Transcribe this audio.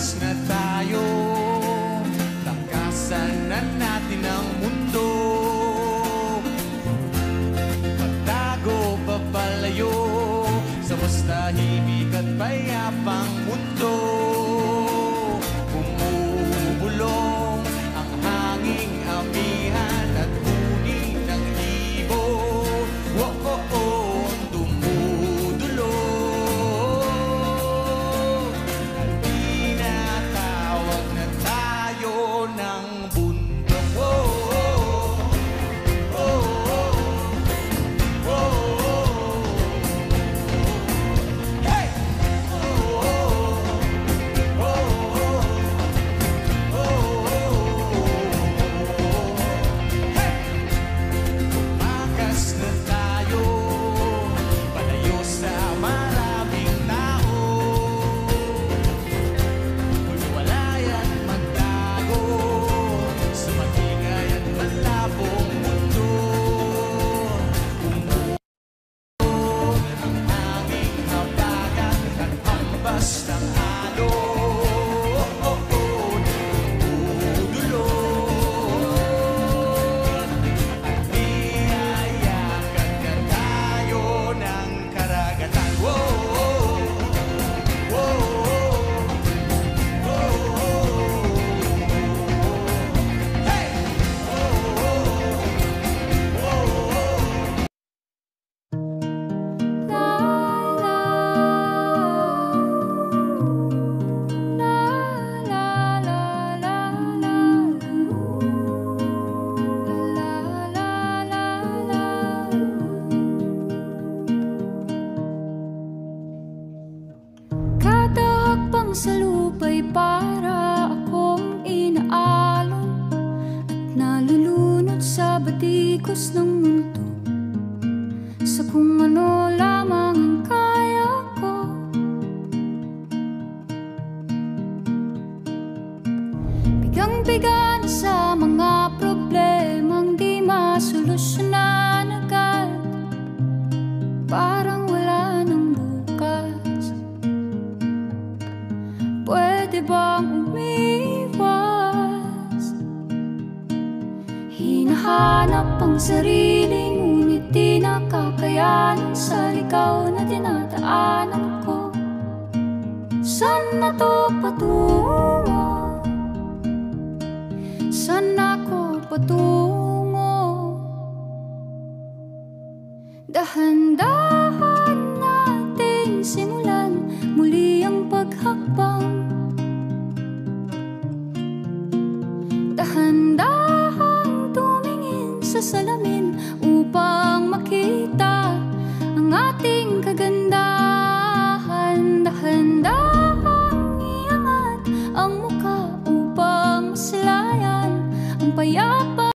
Tumakas na tayo, takasan na natin ang mundo. Pagtago, papalayo sa mas tahimik at payapang mundo. Bumubulong ang hanging amihan at huni ng ibon. Dumudulo at tinatawag na tayo ng bundok. Sa lupa'y para akong inaalon at nalulunod sa batikos ng mundo, sa kung ano lamang ang kaya ko. Bigang-biga na sa mga problemang di masolusyonan agad, parang wala nang bukas. Pwede bang umiwas? Hinahanap ang sarili, ngunit di nakakayanan sa ligaw na dinadaanan ko. Saan na to patungo? Saan ako patungo? Dahan-dahan nating simulan muli ang paghakbang. Dahan-dahang tumingin sa salamin upang makita ang ating kagandahan.